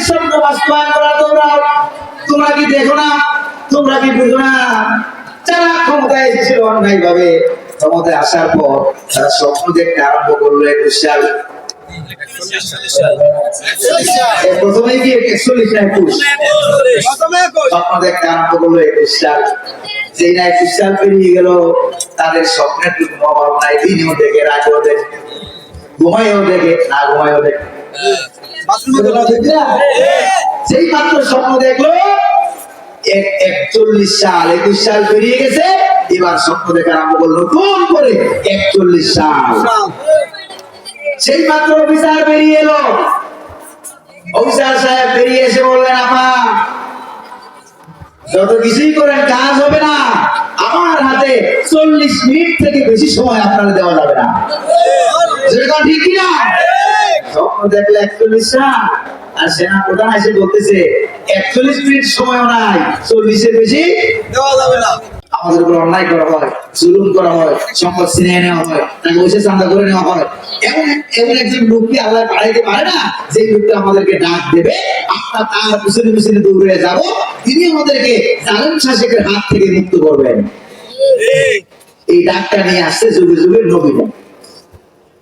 স্বপ্ন বাস্তবায়ন করা দৌড়াও। তোমরা কি দেখো না, তোমরা কি বুঝো না, যারা ক্ষমতায় এসেছিল অন্যায় ভাবে, ক্ষমতায় আসার পর তারা স্বপ্ন দেখতে আরম্ভ করলো 21 সাল। প্রথমে কি 41 না 21? স্বপ্ন দেখতে আরম্ভ করলো 21 সাল। যেই না 21 সাল পেরিয়ে গেল, তাদের স্বপ্নের কোনো অভাব নাই। দিনেও দেখে, রাতেও দেখে, ঘুমাইও দেখে, না ঘুমাইও দেখে। সেই মাত্র স্বপ্ন দেখলো 41 সাল, 21 সাল পেরিয়ে গেছে, এবার স্বপ্ন দেখা আরম্ভ করলো নতুন করে 41 সাল। সেই মাত্র অফিসার বেরিয়ে এলো। অফিসার সাহেব বেরিয়ে এসে বললেন, আপা যত কিছুই করেন কাজ হবে না, আমার হাতে 40 মিনিট থেকে বেশি সময় আপনারা দেওয়া যাবে না। ঠিক কিনা? স্বপ্ন দেখলে 41 সাল, আর সেনা প্রধান এসে বলতেছে 41 মিনিট সময়ও নাই, 40-এর বেশি দেওয়া যাবে না। আমাদের উপর অন্যায় করা হয়, জুলুম করা হয়, সম্পদ ছিনিয়ে নেওয়া হয়, তাকে বসে চাঁদা করে নেওয়া হয়। এমন একজন লোককে আল্লাহ পাঠাইতে পারে না যে লোকটা আমাদেরকে ডাক দেবে, আমরা তার পিছনে পিছনে দৌড়ে যাব, তিনি আমাদেরকে জালেম শাসকের হাত থেকে মুক্ত করবেন। এই ডাকটা নিয়ে আসছে যুগে যুগে নবীরা।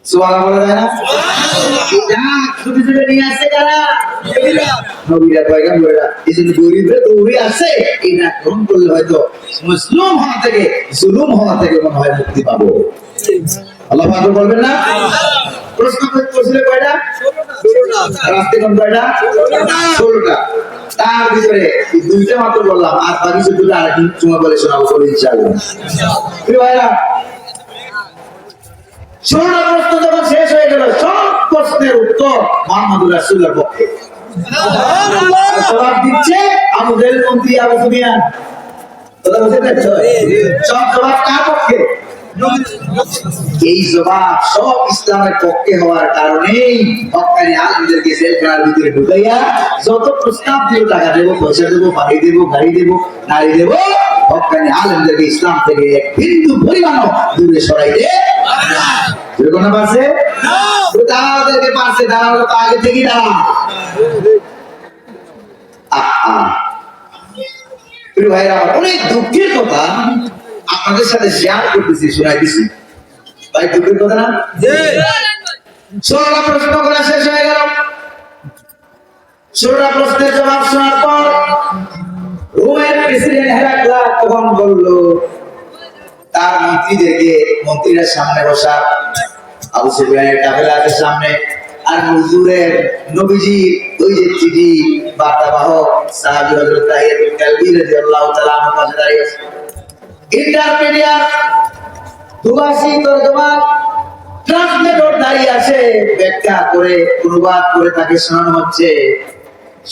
সুবহানাল্লাহ বলা যায় না? এই ডাক যুগে যুগে নিয়ে আসছে কারা? নবীরা, পয়গম্বররা। এই জন্য গরিবরা দৌড়ে আসছে, এই ডাক গ্রহণ করলে হয়তো মুসলিম হওয়া থেকে, জুলুম হওয়া থেকে মনে হয় মুক্তি পাবো। আল্লাহ পাক বলবেন না? প্রশ্ন করছিল কয়টা? 16টা। রাস্তে কোন কয়টা? 16টা। তার ভিতরে দুইটা মাত্র বললাম, আর বাকি 14টা আরেকদিন সময় বলে শোনাবো বলে ইনশাআল্লাহ। কি ভাইরা, 16টা প্রশ্ন যখন শেষ হয়ে গেল, সব প্রশ্নের উত্তর মুহাম্মদুর রাসূলুল্লাহর পক্ষে। জবাব দিচ্ছে আবু জাহেল মন্ত্রী আবু সুফিয়ান। কথা বুঝতে পারছো? সব জবাব কার পক্ষে? এই জবাব সব ইসলামের পক্ষে হওয়ার কারণেই হক্কানি আলেমদেরকে জেলখানার ভিতরে ঢুকাইয়া যত প্রস্তাব দিও, টাকা দেবো, পয়সা দেবো, বাড়ি দেবো, গাড়ি দেবো, নারী দেবো, হক্কানি আলেমদেরকে ইসলাম থেকে এক বিন্দু পরিমাণও দূরে সরাইতে পারছে। দাঁড়াওদেরকে পারছে, দাঁড়ানো তো আগে থেকেই দাঁড়া। ভাইরা, অনেক দুঃখের কথা আপনাদের সাথে শেয়ার করতেছি, শোনাই দিছি। ভাই দুঃখের কথা না? 16টা প্রশ্ন করা শেষ হয়ে গেল। 16টা প্রশ্নের জবাব শোনার পর রোমের প্রেসিডেন্ট হেরাক্লাস তখন বলল তার মন্ত্রীদেরকে, মন্ত্রীরা সামনে বসা, আবু সুফিয়ানের কাফেলা আছে সামনে, আর হুজুরের নবীজি ওই যে চিঠি বার্তাবাহক সাহাবী হযরত তাহিয়াতুল কালবি রাদিয়াল্লাহু তাআলা আনহু পাশে দাঁড়িয়ে আছে। ইন্টারমিডিয়ার দুবাসী তরজমা ট্রান্সলেটর দাঁড়িয়ে আছে, ব্যাখ্যা করে অনুবাদ করে তাকে শোনানো হচ্ছে।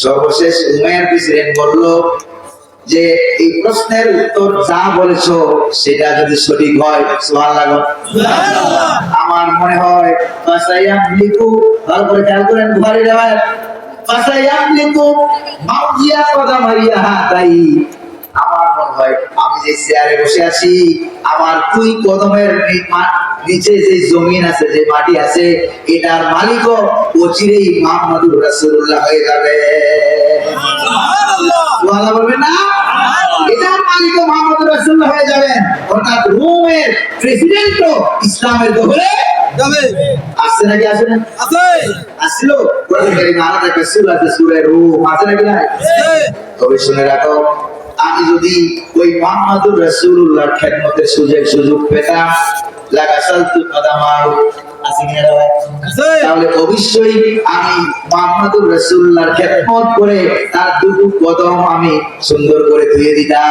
সর্বশেষ রোমের প্রেসিডেন্ট বলল যে এই প্রশ্নের উত্তর যা বলেছো সেটা যদি সঠিক হয়, সুবহানাল্লাহ, আমার মনে হয় ফাসায়ামলিকু, তারপরে খেয়াল করেন বুখারী riwayat, ফাসায়ামলিকু মাউজিয়া কদামারিয়া হাতাই, আমার মনে হয় আমি যে চেয়ারে বসে আছি, আমার দুই কদমের নিচে যে জমিন আছে, যে মাটি আছে, এটার মালিকও অচিরেই মুহাম্মদুর রাসূলুল্লাহ হয়ে যাবে। সুবহানাল্লাহ, সুবহানাল্লাহ বলবেন না? এটার মালিকও মুহাম্মদুর রাসূলুল্লাহ হয়ে যাবেন। অর্থাৎ রোমের প্রেসিডেন্টও ইসলামের দখলে যাবে। আসছে নাকি আসে না? আছে, আসলো। কোরআন কারীমে আলাদা একটা সূরা আছে, সূরা রূম, আছে নাকি না? আছে। তবে শুনে রাখো, আমি যদি ওই মুহাম্মদুর রাসূলুল্লাহর খেদমতের সুযোগ পেতাম, লাগাসালতু কদামাহু, তাহলে অবশ্যই আমি মুহাম্মদুর রাসূলুল্লাহর খেদমত করে তার দুটো কদম আমি সুন্দর করে ধুয়ে দিতাম,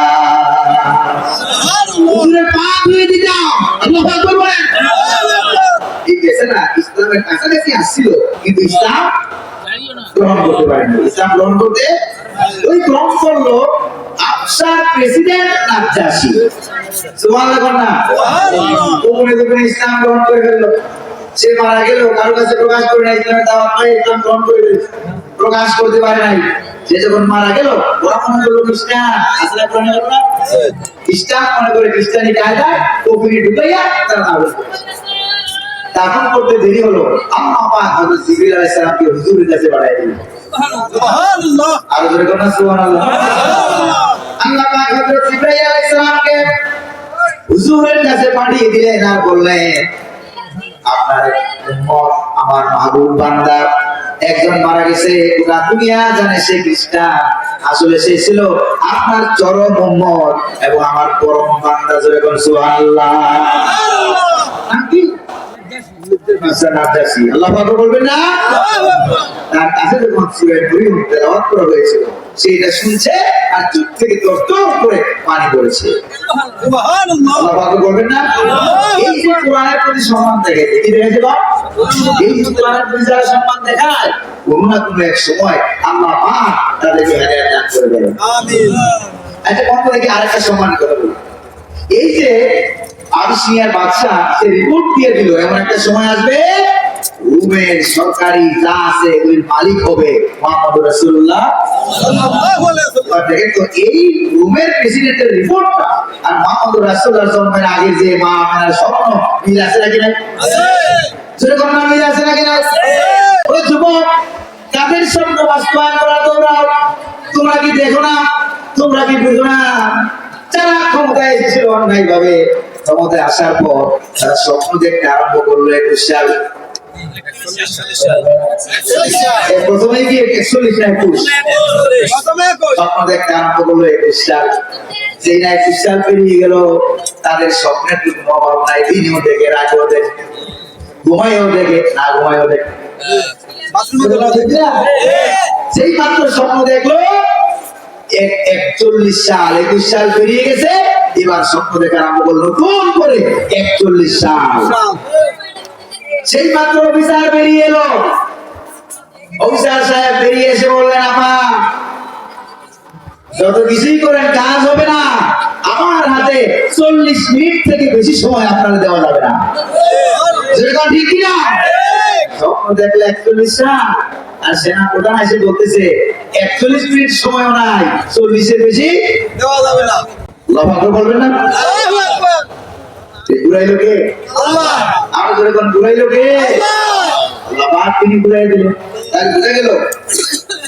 হুজুরের পা ধুয়ে দিতাম। আল্লাহু আকবার বলেন। ঠিক আছে না? ইসলামের কাছাকাছি আসছিল, কিন্তু ইসলাম গ্রহণ করতে পারেনি। ইসলাম গ্রহণ করতে ওই গ্রহণ করলো আফসার প্রেসিডেন্ট নাজ্জাশী। সুবহানাল্লাহ না? ওখানে যখন ইসলাম গ্রহণ করে ফেললো, সে মারা গেল, কারো কাছে প্রকাশ করে নাই, ইসলামের দাওয়াত পাই, ইসলাম গ্রহণ করে প্রকাশ করতে পারে নাই। সে যখন মারা গেল, ওরা মনে করলো খ্রিস্টান, আসলে গ্রহণ করলো না, খ্রিস্টান মনে করে খ্রিস্টানি কায়দায় কফিনে ঢুকাইয়া তারা দাওয়াত করেছে। দাফন করতে দেরি হলো, আল্লাহ পাক হযরত জিবরিল আলাইহিস সালামকে হুজুরের কাছে পাঠিয়ে দিলেন। সুবহানাল্লাহ। আর জোরে বলুন সুবহানাল্লাহ। আল্লাহ পাক হযরত জিবরাইল আলাইহিস সালামকে হুজুরের কাছে পাঠিয়ে দিলেন আর বললেন, আপনার উম্মত আমার মাহবুব বান্দা একজন মারা গেছে, পুরা দুনিয়া জানে সে খ্রিস্টান, আসলে সে ছিল আপনার চরম উম্মত এবং আমার পরম বান্দা। জোরে বলুন সুবহানাল্লাহ। নাকি আল্লাহ পাক বলবেন না, তার কাছে যখন সূরা মরিয়ম তেলাওয়াত করা হয়েছিল সেটা শুনছে আর চুপ থেকে দরদর করে পানি পড়েছে। সুবহানাল্লাহ। আল্লাহ পাক বলবেন না, এই যে কোরআনের প্রতি সম্মান দেখে কি দেখেছে বাপ, এই যে কোরআনের প্রতি যারা সম্মান দেখায় কোনো না কোনো এক সময় আল্লাহ পাক তাদেরকে হেদায়েত দান করে দেবেন। আমিন। আচ্ছা কত দেখি আরেকটা সম্মান কথা বলি, এই যে আবিসিনিয়ার বাদশা সে রিপোর্ট দিয়ে দিল এমন একটা সময় আসবে রোমের সরকারি যা আছে ওই মালিক হবে মুহাম্মদ রাসূলুল্লাহ সাল্লাল্লাহু আলাইহি ওয়াসাল্লাম। দেখেন তো এই রোমের প্রেসিডেন্টের রিপোর্টটা আর মুহাম্মদ রাসূলুল্লাহ জন্মের আগে যে মা আমেনার স্বপ্ন মিল আছে নাকি না? আছে। যেরকম না মিল আছে নাকি না? ওই যুবক কাদের স্বপ্ন বাস্তবায়ন করা দৌড়াও, তোমরা কি দেখো না, তোমরা কি বুঝো না? যারা ক্ষমতায় এসেছিল অন্যায় ভাবে, ক্ষমতায় আসার পর তারা স্বপ্ন দেখতে আরম্ভ করলো 21 সাল। প্রথমে কি 41 না 21? স্বপ্ন দেখতে আরম্ভ করলো 21 সাল। যেই না 21 সাল পেরিয়ে গেল তাদের স্বপ্নের কোনো অভাব নাই, দিনেও দেখে রাতেও দেখে, ঘুমাইও দেখে না ঘুমাইও দেখে। সেই মাত্র স্বপ্ন দেখলো 41 সাল, 21 সাল পেরিয়ে গেছে, এবার স্বপ্ন দেখা আরম্ভ করলো নতুন করে 41 সাল। সেই মাত্র অফিসার বেরিয়ে এলো, অফিসার সাহেব বেরিয়ে এসে বললেন, আপা যত কিছুই করেন কাজ হবে না, আমার হাতে 40 মিনিট থেকে বেশি সময় আপনারা দেওয়া যাবে না। যেটা ঠিক কিনা? স্বপ্ন দেখলে 41 সাল আর সেনা প্রধান এসে বলতেছে 41 মিনিট সময়ও নাই, 40 এর বেশি দেওয়া যাবে না। আল্লাহু আকবার বলবেন না? আল্লাহু আকবার। ঘুরাইলো কে? আল্লাহ। আর জোরে কোন ঘুরাইলো কে? আল্লাহ পাক তিনি ঘুরাই দিলেন। তাই বুঝা গেল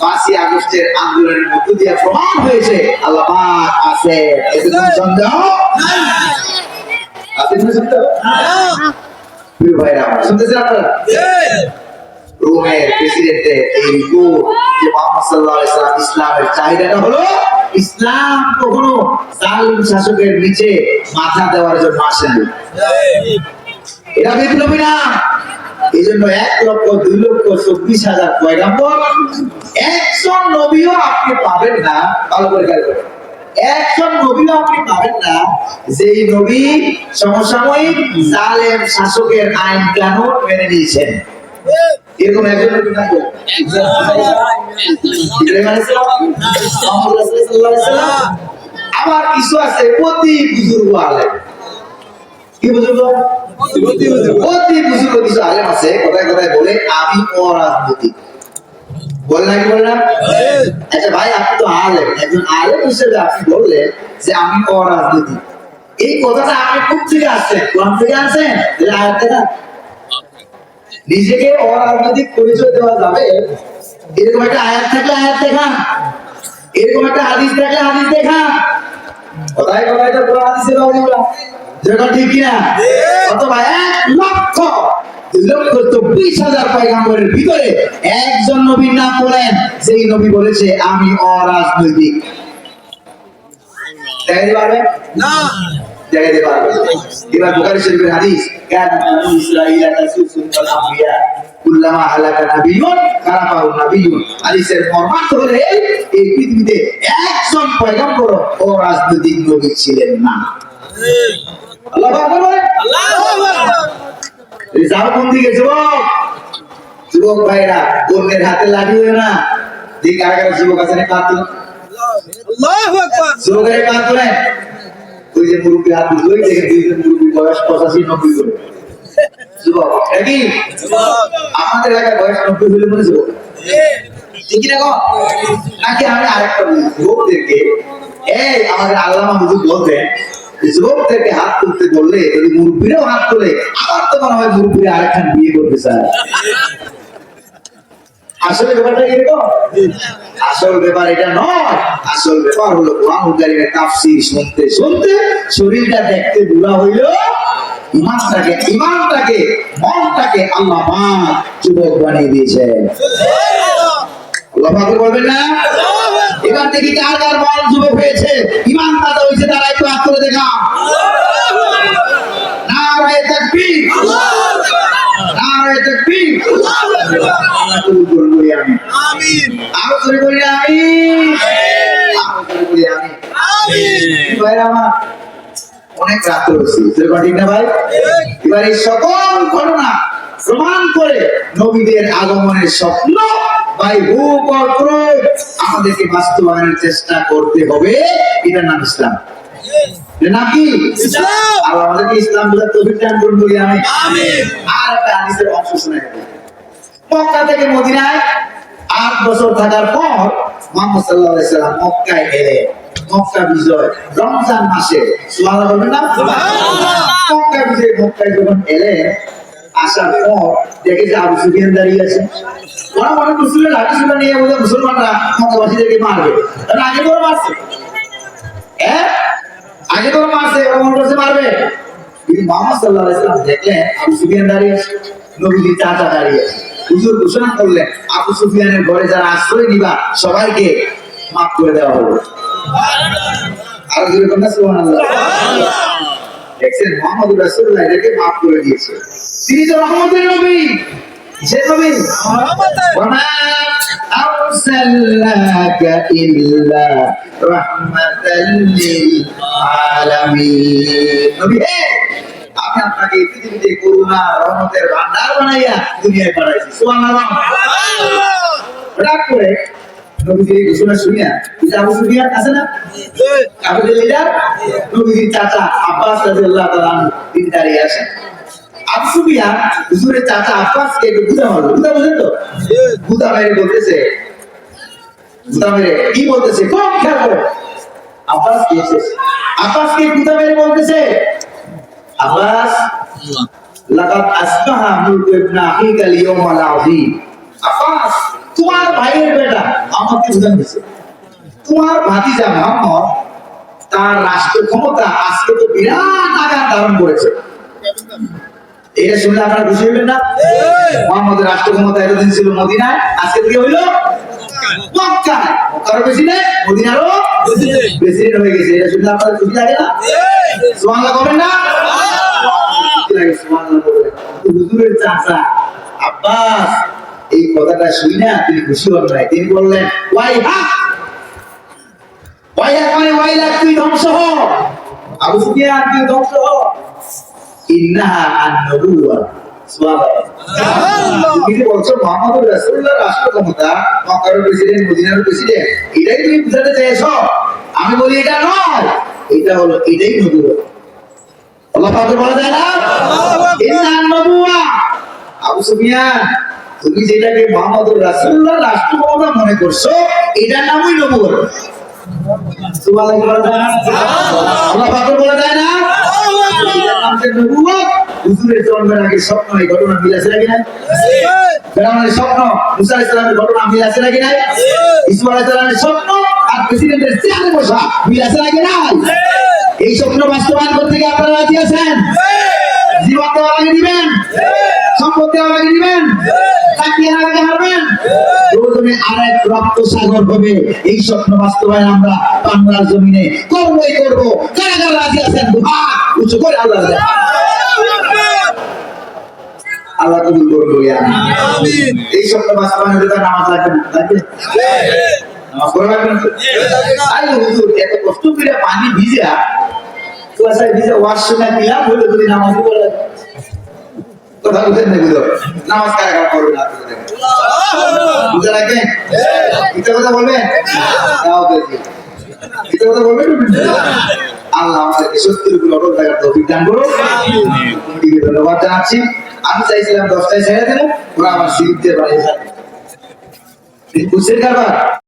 5ই আগস্টের আন্দোলনের মধ্য দিয়ে প্রমাণ হয়েছে আল্লাহ পাক আছে, এতে কোনো সন্দেহ নাই। আছে কোনো সন্দেহ? না। প্রিয় ভাইরা আমার শুনতেছেন আপনারা? রোমের প্রেসিডেন্টের এই রিপোর্ট যে মুহাম্মদ সাল্লাল্লাহু আলাইহি ওয়াসাল্লাম ইসলামের চাহিদাটা হলো ইসলাম কখনো জালিম শাসকের নিচে মাথা দেওয়ার জন্য আসেনি, এটা বিপ্লবী না। এই জন্য 1,02,24,000 পয়গাম্বর, একজন নবীও আপনি পাবেন না, ভালো করে খেয়াল করুন, একজন নবীও আপনি পাবেন না যেই নবী সমসাময়িক জালেম শাসকের আইন কানুন মেনে নিয়েছেন। এরকম একজন নবী থাকবে আবার কিছু আছে অতি বুজুর্গ আলেম। কি বুজুর্গ? অতি বুজুর্গ কিছু আলেম আছে, কথায় কথায় বলে আমি অরাজনৈতিক, বলে নাকি বলে না? আচ্ছা ভাই আপনি তো আলেম, একজন আলেম হিসেবে আপনি বললেন যে আমি অরাজনৈতিক, এই কথাটা আপনি কোথা থেকে আসছেন? কোরআন থেকে আসছেন? আয়াত থেকে? নিজেকে অরাজনৈতিক পরিচয় দেওয়া যাবে? এরকম একটা আয়াত থাকলে আয়াত দেখা, এরকম একটা হাদিস থাকলে হাদিস দেখা। কথায় কথায় তো পুরো হাদিসে দাও এগুলা, যেটা ঠিক কিনা? অথবা 1,24,000 পয়গাম্বরের ভিতরে একজন নবীর নাম বলেন সেই নবী বলেছে আমি অরাজনৈতিক, দেখাইতে পারবেন না? দেখাইতে পারবেন। এবার বুখারী শরীফের হাদিস, কান ইসরাঈলা তাসুসুল আম্বিয়া কুল্লামা হালাকা নাবিয়্যুন কারামাহু নাবিয়্যুন। হাদিসের মর্মার্থ হলো এই পৃথিবীতে একজন পয়গম্বর ও রাজনৈতিক নবী ছিলেন না। আল্লাহু আকবার বলেন। আল্লাহু আকবার। এই যাও কোন দিকে যুবক? যুবক ভাইরা অন্যের হাতে লাঠি হয়ে না, দিক আগার যুবক আছে না কাঁদ তুলে। আল্লাহু আকবার। যুবকের কাঁদ তুলে, ওই যে মুরব্বী হাত তুলে, ওই দেখে দুইজন মুরব্বী বয়স 85-90 করে যুবক, নাকি আমাদের এলাকায় বয়স 90 হলে মনে যুবক, ঠিক না? নাকি আমি আরেকটা বলি যুবকদেরকে, এই আমাদের আল্লামা হুজুর বলতেন যুবকদেরকে হাত তুলতে বললে যদি মুরব্বীরাও হাত তোলে, আমার তো মনে হয় মুরব্বীরা আরেকখান বিয়ে করতে চায়। আসলে ব্যাপারটা এরকম? আসল ব্যাপার এটা নয়। আসল ব্যাপার হলো কোরআনুল কারীমের তাফসীর শুনতে শুনতে শরীরটা দেখতে বুড়া হইল, ইমানটাকে মনটাকে আল্লাহ পাক যুবক বানিয়ে দিয়েছেন। আল্লাহ পাক বলবেন না, এবার দেখি কার কার মন যুবক হয়েছে, ইমান তাজা হয়েছে, তারা একটু হাত তুলে দেখা। নারায়ে তাকবীর, নারায়ে তাকবীর। আল্লাহ কবুল করুন, বলি আমিন। আরো জোরে বলি আমিন, আরো জোরে বলি আমিন। ভাইরা আমার, অনেক রাত হয়েছে, ঠিক না ভাই? এবার এই সকল ঘটনা প্রমাণ করে নবীদের আগমনের স্বপ্ন ভাই হুক আর ক্রোধ আমাদেরকে বাস্তবায়নের চেষ্টা করতে হবে। এটার নাম ইসলাম, নাকি আর আমাদেরকে ইসলাম বোঝার তৌফিক দান করুন, বলি আমিন। আর একটা হাদিসের অংশ শুনে মক্কা থেকে মদিনায় 8 বছর থাকার পর মুহাম্মদ সাল্লাল্লাহু আলাইহি সাল্লাম মক্কায় এলেন। মক্কা বিজয় রমজান মাসে, সুবহানাল্লাহ বলবেন না? সুবহানাল্লাহ। মক্কা বিজয় মক্কায় যখন এলেন, আসার পর দেখে যে আবু সুফিয়ান দাঁড়িয়ে আছে। ওরা মনে করছিল লাঠি সোটা নিয়ে বোধ মুসলমানরা মক্কাবাসীদেরকে মারবে, কারণ আগে তোরা মারছে, আগে তোরা মারছে, ওরা মনে করছে মারবে। কিন্তু মুহাম্মদ সাল্লাল্লাহু আলাইহি সাল্লাম দেখলেন আবু সুফিয়ান দাঁড়িয়ে আছে, নবীজি চাচা দাঁড়িয়ে আছে। হুজুর ঘোষণা করলেন আবু সুফিয়ানের ঘরে যারা আশ্রয় নিবা সবাইকে মাফ করে দেওয়া হলো। আর যেরকম সুবহানাল্লাহ, দেখছেন মুহাম্মদ রাসূলুল্লাহ এদেরকে মাফ করে দিয়েছে। তিনি তো রহমতের নবী, যে নবী ওয়ামা আরসালনাকা ইল্লা রাহমাতাল লিল আলামিন। নবী হে, আমি আপনাকে পৃথিবীতে করুণা রহমতের ভান্ডার বানাইয়া দুনিয়ায় পাঠাইছি। সুবহানাল্লাহ। রাগ করে নবীজির ঘোষণা শুনিয়া আবু সুফিয়ান আছে না, কাফেরদের লিডার, নবীজির চাচা আব্বাস রাদিয়াল্লাহু তাআলা তিনি দাঁড়িয়ে আছেন। আবু সুফিয়ান হুজুরের চাচা আব্বাসকে একটু গুদা মারলো, গুদা বুঝেন তো? গুদা মেরে বলতেছে, গুদা মেরে কি বলতেছে, কম খেয়াল করো। আব্বাসকে গুদা মেরে বলতেছে, আব্বাস লাকাদ আসবাহা মুলকু ইবনে আখিকা লিয়াউমাল আযীম। আব্বাস, তোমার ভাইয়ের বেটা আমাকে বুঝান দিছে, তোমার ভাতিজা মুহাম্মদ তার রাষ্ট্র ক্ষমতা আজকে তো বিরাট আকার ধারণ করেছে। এটা শুনলে আপনারা খুশি হইবেন না? মুহাম্মদের রাষ্ট্র ক্ষমতা এতদিন ছিল মদিনায়, আজকে কি হইলো মক্কায়। মক্কার প্রেসিডেন্ট মদিনারও প্রেসিডেন্ট হয়ে গেছে। এটা শুনলে আপনারা খুশি লাগে না? সুবহানাল্লাহ বলেন না? সুবহানাল্লাহ বলেন। হুজুরের চাচা আব্বাস এই কথাটা শুনে না তিনি খুশি হন নাই। তিনি বললেন ওয়াইহাক, ওয়াইহাক মানে ওয়াইলাক, তুই ধ্বংস হ, আবু সুফিয়ান তুই ধ্বংস হ। ইন্নাহা আন-নবুওয়া। সুবহানাল্লাহ। তুমি বলছো মুহাম্মদুর রাসূলুল্লাহ রাষ্ট্র ক্ষমতা, মক্কার প্রেসিডেন্ট মদিনার প্রেসিডেন্ট, এটাই তুমি বুঝাতে চাইছো? আমি বলি এটা নয়, এটা হলো এটাই নবুওয়া। আল্লাহ পাক বলা যায় না ইন্নাহা আন-নবুওয়া। আবু সুফিয়ান, তুমি যেটাকে মুহাম্মদুর রাসূলুল্লাহ রাষ্ট্র ক্ষমতা মনে করছো, এটার নামই নবুওয়া। সুবহানাল্লাহ বলা যায় না? আল্লাহ পাক বলা যায় না এটার নাম যে নবুওয়া। হুজুরের জন্মের আগে স্বপ্ন, এই ঘটনা মিল আছে নাকি নাই? ফেরাউনের স্বপ্ন, মুসা আলাইহিস সালামের ঘটনা মিল আছে নাকি নাই? ঈসা আলাইহিস সালামের স্বপ্ন আর প্রেসিডেন্টের চেয়ারে বসা মিল আছে নাকি নাই? এই স্বপ্ন বাস্তবায়ন করতে কি আপনারা রাজি আছেন? জীবন দেওয়া লাগে দিবেন, সম্পদ দেওয়া লাগে দিবেন, চাকরি আগে হারবেন, প্রয়োজনে আরেক রক্ত সাগর হবে। এই স্বপ্ন বাস্তবায়ন আমরা বাংলার জমিনে করবই করবো। কারা কারা রাজি আছেন? হাত উঁচু করে আল্লাহ আল্লাহ কবুল করুন, আমিন। এই স্বপ্ন বাস্তবায়ন হলে তার নামাজ লাগবে না, লাগবে? নামাজ পড়া লাগবে না? আরে হুজুর, এত কষ্ট করে পানি ভিজা কুয়াশায় ভিজা ওয়াশ শুনে দিলাম, বলে যদি নামাজ পড়া কথা বুঝেন না? বুঝো নামাজ কারা কারা পড়বে না বুঝে রাখবেন? এটা কথা বলবেন, এটা কথা বলবেন। আল্লাহ আমাদেরকে সত্যের উপর অটল থাকার তৌফিক দান করুন। কমিটিকে ধন্যবাদ জানাচ্ছি। আমি চাইছিলাম 10টায় ছেড়ে দেবো, ওরা আমার সিট দিয়ে বাড়ি যাবে। বুঝছেন কারবার?